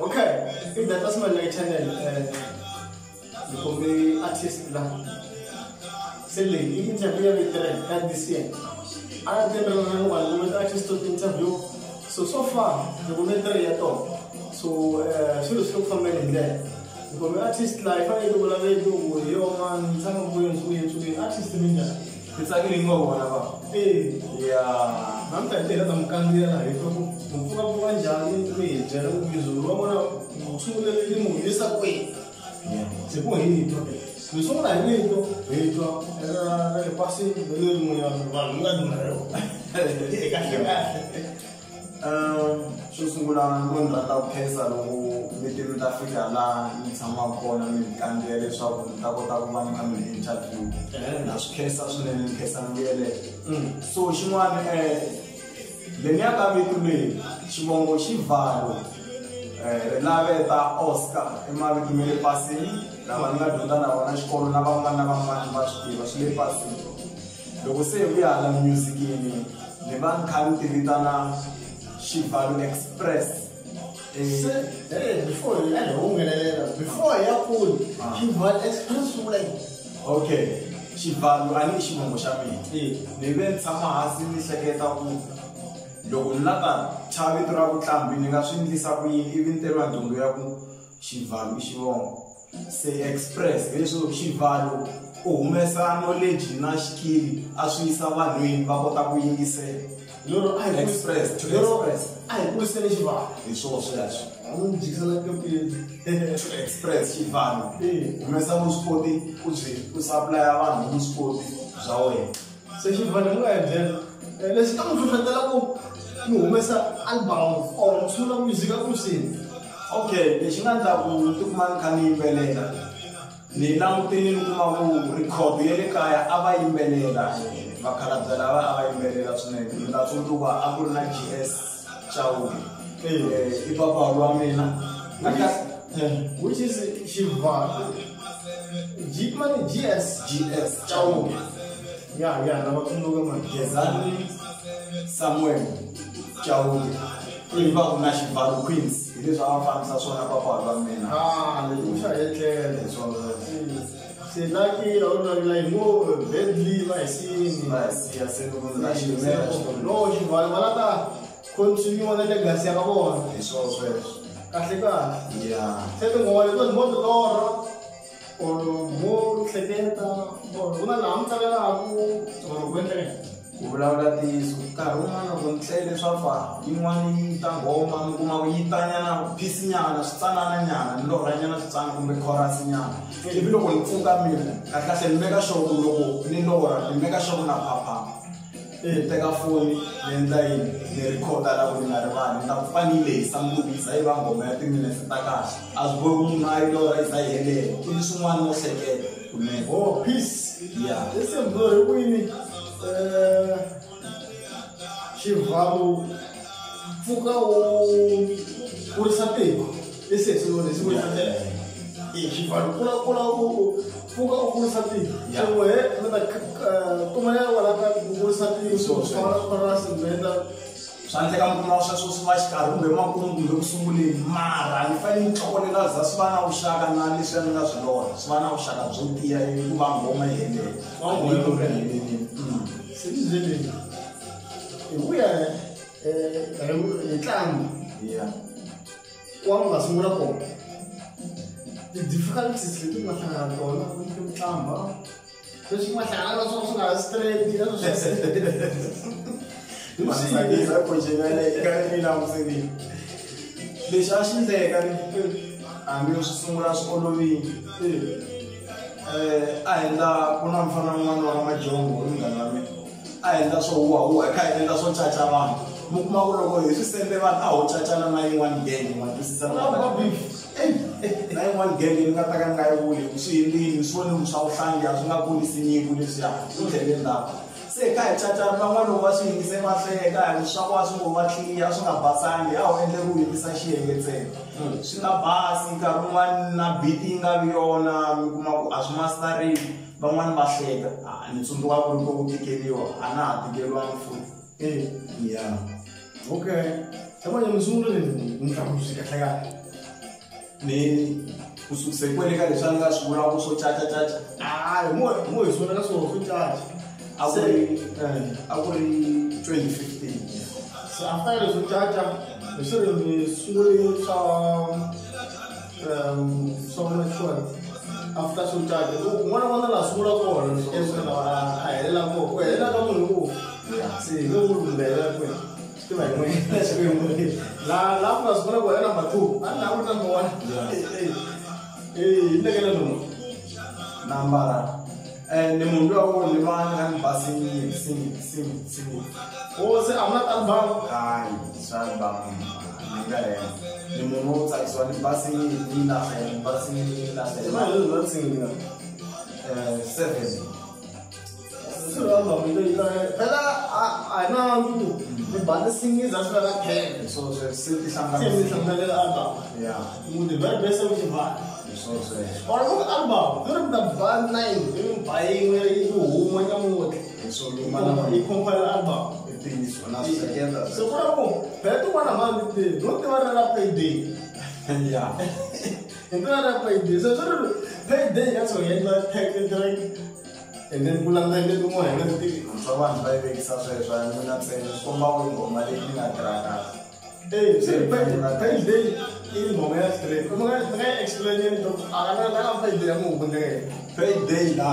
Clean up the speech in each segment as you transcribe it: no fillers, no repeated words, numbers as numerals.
Okay, if that was my like channel, the artist la. Selling interview with the this year. I have never one with artist to interview. So far, the women there at all. So look for men in there. Because artist like I do what I do, your man, some of we artist in there. It's actually more whatever. Yeah. I'm telling you that I'm can't hear it. I'm going to join me. General Mizu, Romana, Sulu, this way. C'est bon, il est tombé. Nous sommes là, il est tombé. Elle est passée de l'heure Sungula ngondrata kukhesa loko mitilo ta fika la ni tshama kona mi kandela leswaku ni ta kota ku va ni kha mi interview na swi khesa swinene ni khesa mbuyele so xin'wana leni ya ka vito leyi xivongo xivalo laveta Oscar emavito me le pasini lava ni nga dyondza na vona xikolo na van'wana va swi tiva swi le pasini loko se vuya hala musicini ni va ni kha ni tivitana Shivalo Express. Before you cool, Shivalo Express like. Okay, Shivalo ani xivongo xa mina. Ni ve tshama hasi ni hleketa ku loko ni lava ta vito ra vutlambi ni nga swi endlisa ku yini ivi ni teriwa dyondzo ya ku Shivalo i xivongo. Se Express leswo Shivalo u humesa knowledge na skill a swi yisa vanhwini va kota ku yingisela. Loro Express to Express. I was saying Shivalo. It's also that. I don't like to Express Shivalo. Umesa muspoti u supply abantu muspoti za wena. Se Shivalo ngayendlela. Lesi kamufundela ku umesa album or sula music akusini. Okay, lexi nga ndla ku tikuma kha ni yimbelela. Ni langutini kuma ku record ya le kaya a va yimbelela. Vakhalabya lava a va yimbelela swinene ni nga tsundzuka a ku ri na GS Chauke i papa wa mina which is Shivalo GS Chauke na va tsundzuka mani Gezani Samuel Chauke i va ku na Shivalo Queens hi leswi a va fambisa swona papa wa mina leswi swa hetlele c'est là qu'il a une mot Bentley va ici non je vois voilà continue on est legacy à bon c'est donc on va le mot d'or or mot cletenta on a l'âme ça là on va ku vulavula tiso nkarhi wun'wana loko ni tlele swa fa yin'wana yi ta nghoma mi kuma ku yi tanyana phisinyana switsanananyana ni lorhanyana switsana kumbe chorus nyana ivi loko ni pfuka mina kahlekahle ni meka sure ku loko ni lorha ni meka sure ku na phapha ni teka foni ni endla yini ni rikhoda lavo ni nga rivali ni ta ku fa ni lehisa muvisa yi va nghoma ya timinete ta kahle a swi bohi munhu a yi lorha yi za yi helela ku ni swin'wana no hleketa kunene peace ya lesembori kwini Shivalo pfuka u kurisa tiko ese silo lesi ku yendlela Shivalo kula u pfuka u kurisa tiko so we na kuma ya wala ka kurisa tiko so fara sibenda swa endleka mi kuma sweswo swi va xikarhi kumbe makumu kumbe ku sunguleni mara ni fanele ni tlokolela za swi va na vuxaka na leswi ni nga swi lorha swi va na vuxaka byo tiya hikuva nghoma yi helela Sendizeni. Uya ntlangu. Kwanga sungula kona. The difficulties leti nga hlangana na tona ku tlamba. Leswi nga hlangana na swona swi nga straight na masakisa ko jenele ka ni na musini. Leswi a xi endleka hambi yo swi sungula swi olovile. A endla ku na mfana wun'wana wa Majongo munghana wa mina. A endla swo huwa kha endla swo caca vanhu mi kuma ku loko hi swi sende vanhu a ho cacana na yin'wana gang ma twisisa na yin'wana gang ni nga ta ka ni nga yi vuli swi endlini swi voni swa vuhlangi a swi nga kulisi nyiko leswiya swi tlhele ndzhaku se kha hi cacana van'wana loko va swi yingise va hleka hi leswaku a swi ngo va tliya swi nga basangi a ho endle ku yingisa xiyenge ntsena swi nga basi nkarhi wun'wana na beat yi nga vi yona mi kuma ku a swi mastering van'wana va hleka ni tsundzuka ku ri ku tikeriwa a na ha tikeriwangi futhi okay Emang yang sungguh ni, ni tak mesti kata ni kusukise kwele ka leswi a ni nga swi vula ku swo cacacaca hayi mo hi sungula ka swona swo caca a ku ri 2015 se after leswo caca hi swi ri ni sungule swa mature after swo caca n'wana n'wana laha sungula kona a helela kona ku helela ka munhu wo se hi lo vumbela kwena tiva hi n'wina laha ku nga sungula ku hela number 2 a ni laha ku ri number 1 hi ndekela lomu nambara ni munhu luya wo ni va nga ni basini singi se a na album hayi swa album ni nga hela ni munhu wo tsakisiwa ni basini ni lahlela ni basini ni lahlela mali leyi va singing 7 phela a hi na ni bani singing za swi la 10 so se ti se mi hlanganela album ya mu the very best of the so or look album there is the band 9 you buying where you huma nyamuti so i compile album itingiso na sekenda so kwa ko phela tu wana mali ti no te va na payday ya entra na payday so payday ya so yenda take and then kulanda ile tu mo hela ti so vanhu va vekisa sweswo a ni na ntsena swi komba ku ngoma leyi yi nga tirhaka se payday i ngoma ya straight mo nga explain ni to akana na payday ya mo bundenge payday la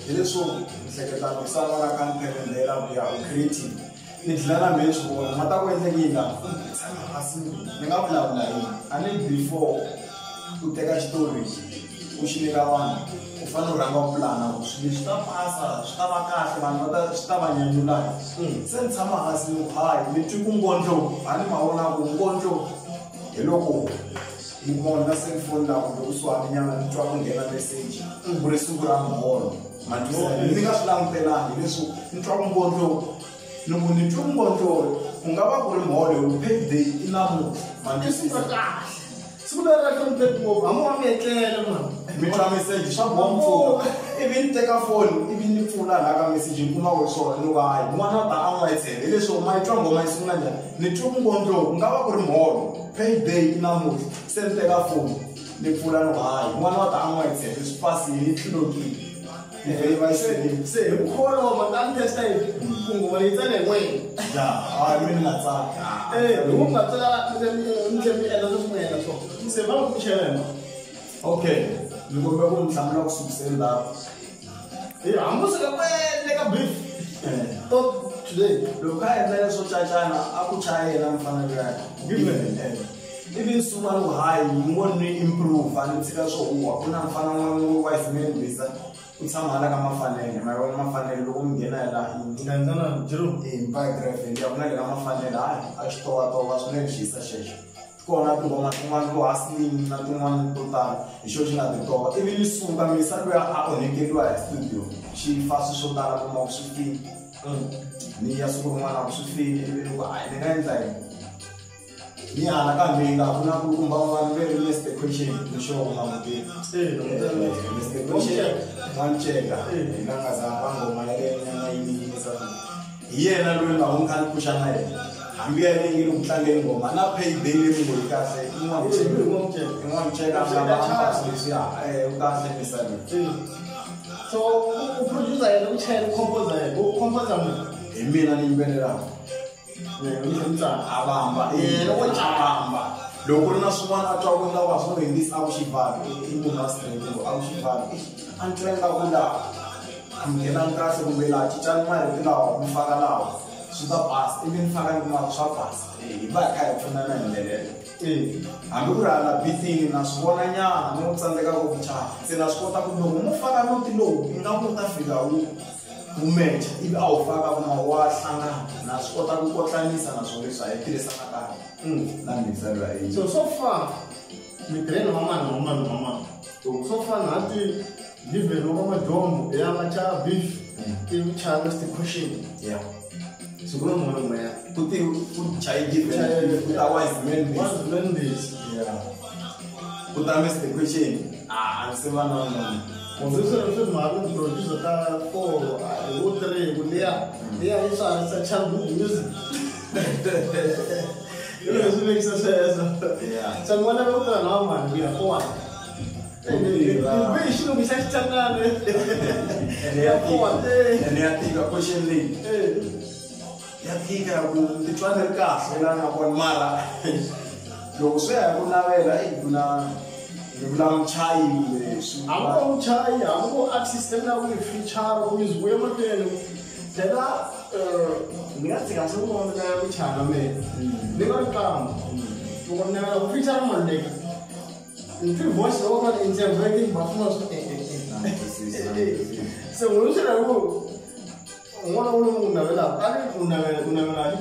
hileswo hleketa ku sala ka campaign leyi la ya creative ni dlala mesh ko mata ku endlekile asi ni nga vulavula yini a ni before ku teka xitori u xi nyika vanhu u fanele u rhanga u pulana ku swilo swi ta pasa swi ta va kahle vanhu swi ta va nyanyulana se ni tshama hansi ni hayi ni twi ku ngondlo a ni ma vona ku ngondlo hi loko hi vona cellphone laha kumbe kusuhani nyana ni twa ku nghena message ku ri siku ra muholo ni nga swi langutelanga hileswi ni twa ku ngondlo ni ku ni twi ngondlo ku nga va ku ri muholo payday i namuntlha siku ra kahle siku leri ra hlonipheki ngopfu hamu wa mi etlele mani mi twa message swa boha mpfuka ivi ni teka foni ivi ni pfula laha ka message ni kuma ku swona ni ku hayi n'wana ta a n'wa yi tshembe hileswo ma yi twa ngoma yi sungula njhani ni twi ku ngondlo ku nga va ku ri muholo payday i namuntlha se ni teka foni ni pfula ni ku hayi n'wana wa ta a n'wa yi tshembe swi pasile yi tlulokile ni vhele va yi selile se hi kholo maka ni testa yi ku ngoma leyi tsale n'wina ya hayi mi ni nga tsaka loko mi nga tsala mi tlhe mi endla sweswi mi endla swona se va ku chela okay ni kombe ku ni hlamula ku sukiseni laha hambi suka kwele ka beef to today loko a endla leswo cacana a ku chaya yena mfanelo ya ivi ni sungula ni ku hayi ni ngo ni improve a ni tshika swo uwa ku na mfana n'wana wa Ismail Mbisa u tshama hala ka Mafanele ma vona Mafanele loko mi nghena laha nganzana jiro biography ya ku na le ka Mafanele hayi a xi tovatova swinene xiyisa xexo kona tingoma tin'wana to hustling na tin'wana to tala hi xo xi nga ti tova ivi ni suka Mbisa luya a onhekeliwa hi studio xi fa swi swo tala kuma ku swi fini ni ya siku rin'wana ku swi fini ivi ni ku hayi ni nga endla yini ni hala kambe yi nga ku na kulukumba un'wana ve ri Mr Question lexo ku nga mutini Mr Question n'wanceka hi nga nga zanga ngoma ya yena na yiniyisa hi yena loyi nga wu nga ni pusha na yena hambi ya yena yi ri ku tlangeni ngoma na payday leyi ngo yi kahle i n'wanceka nga va ambasi leswiya u kahle misaveni so u producer yena u chayela composer yena u composer munhu hi mina ni yimbelelaka avamba avamba loko ri na swin'wana a twa ku nga wa swo hindzisa a ku xivali i munhu wa strength a ku xivali a ni twa ingaku laha a mi nghenangi kahle kumbe laha cincani mariti lawa mi faka lawa swi ta basa ivi ni faka ni kumaka swa basa hi va hi kha hi pfunana hi ndlelelo hambi ku ri hala bitini na swi vona nyana ni n'wi tsandzeka ku chaya se na swi kota ku loko mo faka noti lowu i nga ku ta fika wu mecha ivi a wu faka kuma wa hlangana na swi kota ku kotlanisa naswona leswi a hi tirhisana kahle na mixelo ya yini so far mi tirheni wa mani so far na ti livelo wa majomo ya macha beef ivi chaya Mr Question yeah siku rin'wana n'weya ku chayi given ku ta wise men this yeah ku ta Mr Question a ni se va na Swi mhaka producer ta 4 u 3 ku liya yi sa channel music leswi vekisa sweswo So ngwana ba utlwa na mama we are for. Be shino bisa chana ne. And ya tika question league. Ya tika ku titwana kahle la na kon mara. Loko se ya kunavela kuna mchayi amo mchayi amo assistant na ku feature ku izwe motelo. Tena ngingatsika sekubona na kuchana me. Ningalikama. Ukona ku feature manje. If you voice over the intervening buffalo, so we should have one of them. I don't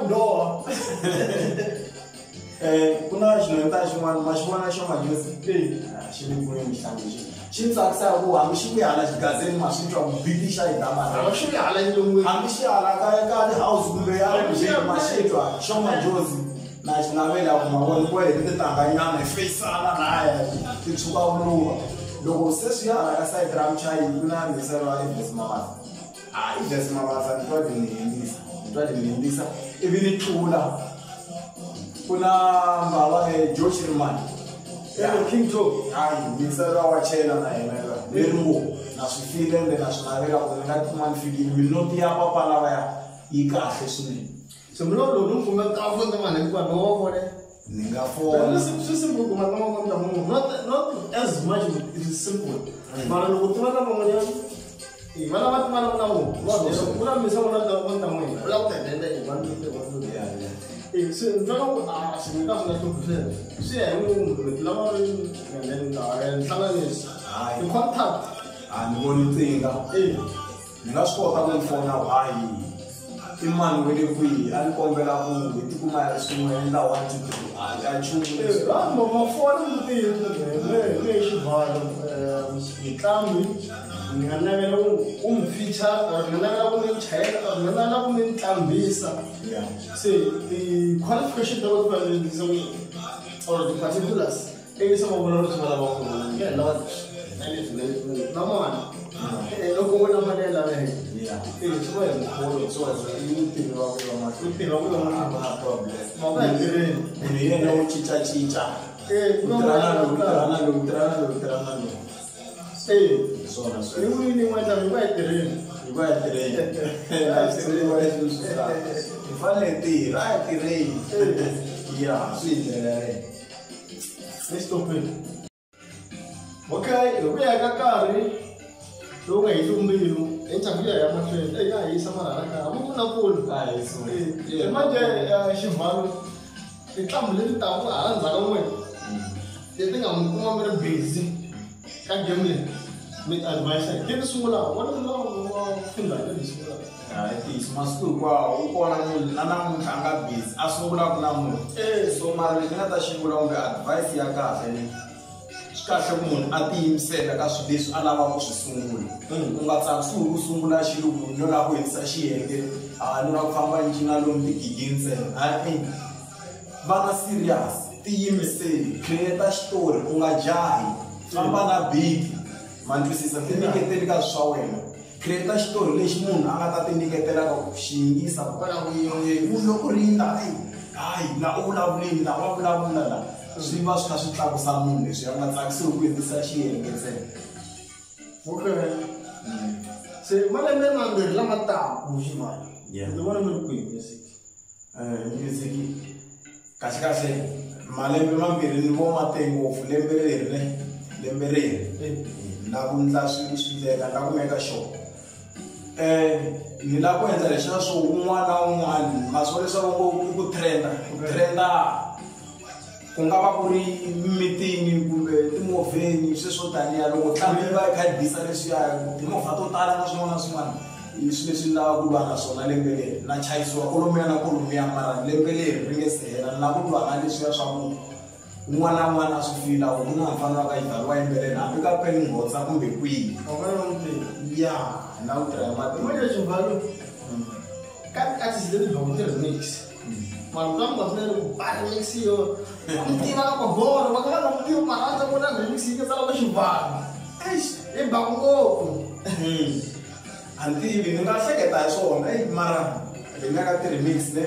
know. Kuna shinoita shimwana mashwana shoma juzi shimukuri mshangishi shimsakisa ku amishiwe ala gazeni mashitwa kubidisha idama Amishiwe ala ndongwe amishiwe ala ka house kumbe ya mashitwa shoma juzi na shinavela kumawoni kwa ile tanganyana face ala naye kitsuka uluwa loko sesi ya ala sai drum chai kuna misero investment investment ndwadinindisa ibini thula kuna mbaba George Rimani King Joe misero wachela na yena lerungu na sifile nde na shinavela kunengati manfiki minoti ya papa lava ya ikahle swinene so mlo nufuma kafunga mane kwa no for it ningafona this is simple kuma not as much it is simple mara lo kutwana pamoja imana watu mara mnamo kuna misa wala kwenda mwe wala kutenda ibantu so ndio simika kuna tu kufanya si yangu lama and salaries the contact and one thing ningasukota kumfona hayi imani wele kwi alikombela ku tikuma ya sumenda wantu achungu mama fona mutile shivalo ikambi nganavela umfeature nganavela kumchayela nganavela kumntambisa see the qualification that was valid or the particulars some of the others were yeah lord and no one loko wena manela we it's well so you think about my problem mama ni yena uchicha chicha utrana so you ni mwenda mbaitereni ifale ti right rei ya swindere stop it okay we are kakari lo ga ilumbilo interview ya matrend ya isamara raka amuna kulu so manje shivalo ikambu lentamu aranza kamwe yetinga mukuma mara busy kagemle with advice give sungula what is long funda sungula ati smasku kwa ukona munhu nanamuthanga busy asungula kuna munhu so mara ngata shingula umbe advice ya kahle ni kahle munhu atiyimisela ka swilo leswi a lava ku swi sungula u nga tsakisi ku sungula xilo munhu no lava ku hetisa xiyenge no lava ku famba njina lomu tigigini ntsena hayi va nga serious tiyimiseli create xitori u nga jahi famba na big mantwisisa tinyiketeli ka swa wena create xitori lexi munhu a nga ta tinyiketela ka ku xiyingisa munhu loko rinda hayi la u vulavuleni la wa vulavula la swi va swi kha swi tlakusa munhu leswi a nga tsakisiwi ku hetisa xiyenge ntsena okay se malembe mambirhi lama taka ximali ni vona mi ri kwihi music kahle malembe mambirhi ni vo matenge ngopfu lembe leri na ku ndla swindlela na ku meka sure ni la ku endla leswiya swo un'wana na un'wana maswo leswaku ku trenda ku nga va ku ri meeting kumbe timovheni sweswo taniya loko tlambi va kha disa leswiya timovha to tala na swin'wana na swin'wana swilo leswi lava ku lwa na swona lembe leri na chayisiwa kolomiya na kolomiya mara lembe leri ri nge se hela na ku lwa na leswiya swa ku un'wana na un'wana a swi fila ku na mfana wa ka yivhari wa yimbeleni hambi ka peni ngotsa kumbe kwihi ya na ku tirha manje xivalo ka artist leti va ku tirha mix vanhu va nga fanele ku ba remix yo tiva ka bolo va nga va tiva marhandza ku na remix yi tsala ka xivalo i ba ngopfu antivi ni nga hleketa hi swona mara hi nga ka ti-remix ne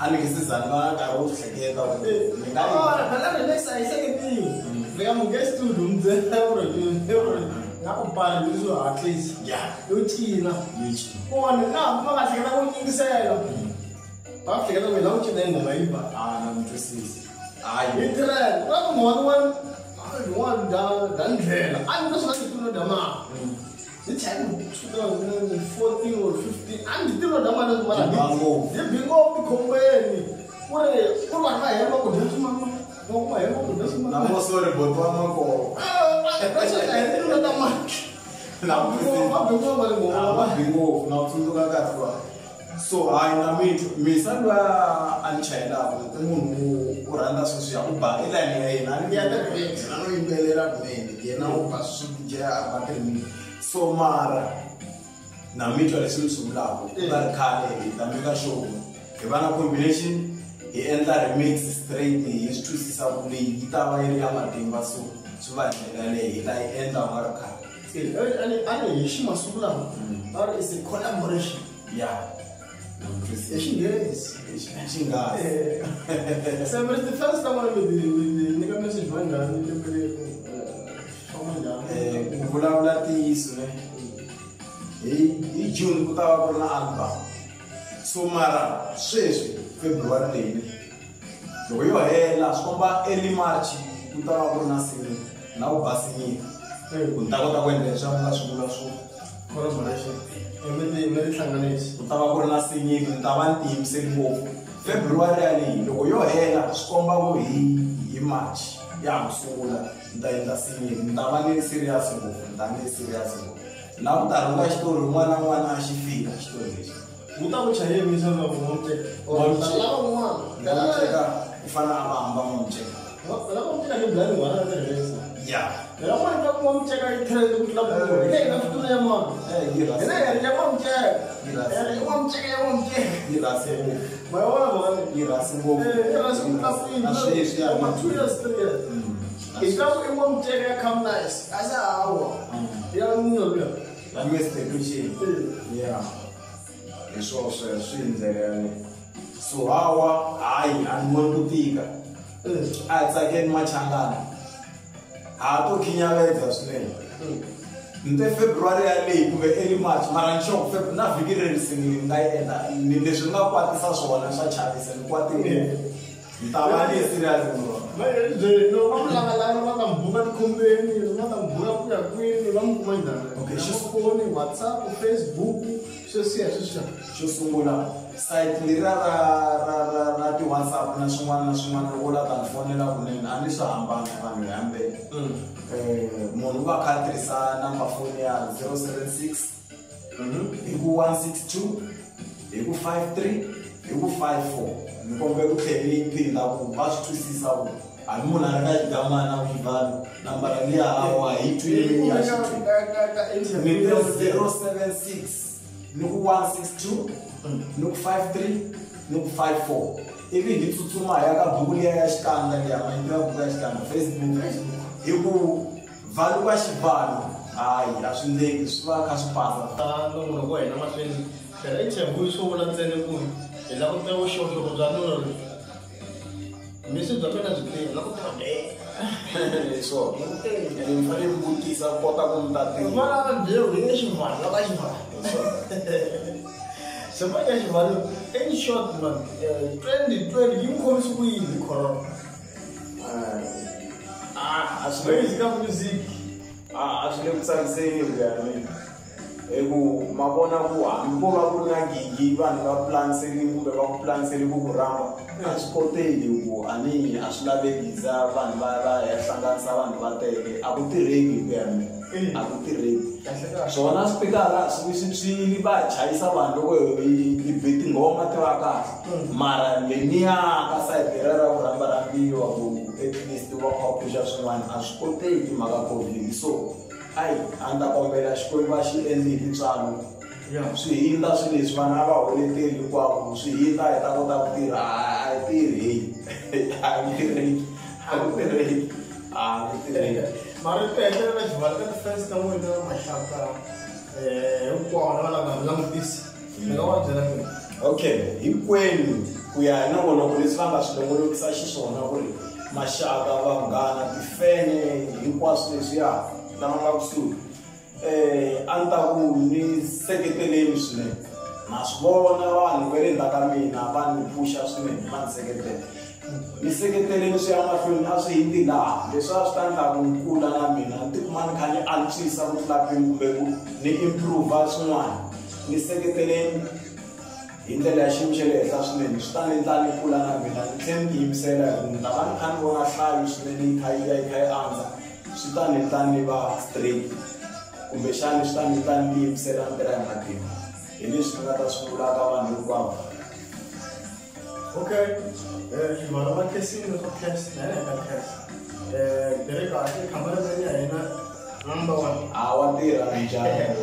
a ani ke sizana ka ro hleketa ku phela next ayisekethi beka muke studio mzela ngakubhala lizo at least yothina kona makahlekela kunyingisela bahlekela mina uthi nengoma yiba namtwisisi hayi itrend ngomona one dandlela andinosingathi kuno dama it's 2014 or 15 anditilo dama nezimala dibingo bikombeni kuri hema kudesi mama ngokuba hema kudesi mama namo sorry boto amako ndilo dama bingo nakusunduka kahle so hayi nami misandwa anchayela umuntu uranda sosiya uba elani yena ngiyatebhekisa noyimbelela kumene yena ubasuje abakelini so mara namitwa lesimsumlako ukarikhale ndamika show ebana combination iendla remix straight yisitwisisa kule yitava yiri ya matimba so sivandlela leyi la iendla ungarikhale ane yishima sukulamu or is a collaboration Yes. So but it's the first time with the nigga message one down kuvulavula tiyiso hi June ku ta va ku ri na album so mara sweswi February leyi loko yo hela swi komba early March ku ta va ku ri na single na ku basinyika ku ta kota ku endla leswaku nga swi vula swo collaboration emi hlanganisi ku ta va ku ri na sinyiki ni ta va ni tiyimiseli ngopfu February yaleyi loko yo hela swi komba ku hi March ya ha sungula ni ta endla sinyiki ni ta va ni serious ngopfu ni ta ni serious ngopfu na ku ta rhunga xitori un'wana na un'wana a xi fika xitori lexi ku ta ku chayemi swa ku n'wamuteka lava n'wamuteka ku fana a va hamba n'wamuteka lava n'wamuteka ni blani n'wana na tirhisa loko mwana ka n'wamuteka yi trend ku tlula ku ri leyi na fituna ya mwana ina ya n'wamuteka n'wamuteka ya n'wamuteka yi rhase ma vona vona yi rhase ngopfu yi rhase ku tlula kwini a sweswi ya 2 years 3 years ikaku i n'wamuteka ya come nice kasi hawa ya n'wina luya la mestetuxini hi swo swi ndlela so hawa hayi a ni voni ku tika a hi tsakeni machangana ha to khinyavedza swinene ni te February yaleyi kumbe early March mara ni xoko na vhiki leri singili ni nga yi endla ni leswi ni nga kwatisa swona swa chavisa ni kwatile ni ta va ni serious loko va mulangalanga va ta mbuka tikhombeni va ta mbuka ku ya kwini va mi kuma njhani xifoni WhatsApp Facebook sweswiya sweswiya xo sungula site leriya ra ti-WhatsApp na swin'wana na swin'wana loko la ta ni fonela kunene a ni swi hambana vanhu hambe munhu u va kha a tirhisa number phone ya 076 hi ku 162 hi ku 53 hi ku 54 ni kombela ku tlhela yi phinda ku va swi twisisa ku hambi munhu a ri ka xigamana ku xivalo nambara liya hawa hi twini ya xitwi ni 076 ni ku 162 ni ku 53 ni ku 54 ivi hi tsutsuma hi ya ka buku liya ya xikandza liya mahiti ya buku ya xikandza Facebook hi ku valo ka xivalo hayi a swi ndleki swi va kha swi pasa nongonoko wa hina mahlweni phela interview swo vula ntsena ku hi lava ku tiva vuxokoxoko bya nuna loyi message bya mina byi tiva na ku tiva so ni fanele mi vutisa ku kota ku mi ta vana byeu hi nge xivalo lava xivalo se va ya xivalo in short man 2020 yi mi khomisi ku yini corona a swi basic ka music a swi le ku tsakiseni ku ya mina hi ku ma vona ku hambi ko va ku ri na gigi vanhu va planiseli kumbe va ku planiseli ku ku rhamba a swi koteki ku a swi laveki za vanhu va ya hlanganisa vanhu va tele a ku tirheki ku ya mina a ku tirheki swona swipikara swi va chayisa vanhu loko hi be tinghoma ti va kahle mara leniya ka sayiti ra ku rhamba rambiwa ku at least va phapusha swin'wana a swi koteki mhaka COVID so ayi a ni ta kombela xikwembu va xi endli hi tintswalo swi hindla swi leswi vanhu a va holeteli hinkwavo swi hindla hi ta kota ku tirha a hi tirheki a hi tirheki a ku tirheki a ku tirheki mara ku hetelela xivalo ka ti-fans ta n'wina maxaka hinkwavo lava nga langutisi ni nga va byela mina okay hinkwenu ku ya hi nongonoko leswi va nga swi longolokisa xiswona ku ri maxaka vanghana tifene hinkwaswo leswiya lama nga kusuhi a ni ta ku ni seketeleni swinene na swi vona vanhu va le ndzhaku ka mina va ni phusha swinene va ni seketela ni seketeleni swi ya mahlweni a swi hindi laha leswi a swi ta endla ku ni kula na mina ni tikuma ni kha ni antswisa ku tlula mpimo kumbe ku ni improve swin'wana ni seketeleni hi ndlela ya xiyimo xa le henhla swinene swi ta ni endla ni kula na mina ni tlhela ni tiyimisela hi ku ni ta va ni kha ni vona hlayo swinene yi kha yi andza swi ta ni endla ni va straight kumbexani swi ta ni endla ni tiyimisela ni tirha hi matimba hi leswi ni nga ta swi vulaka vanhu hinkwavo. Okay, vanhu va khesini swo khesa na yena ka khesa dereka a cameraman ya hina number 1 wa tirha njhani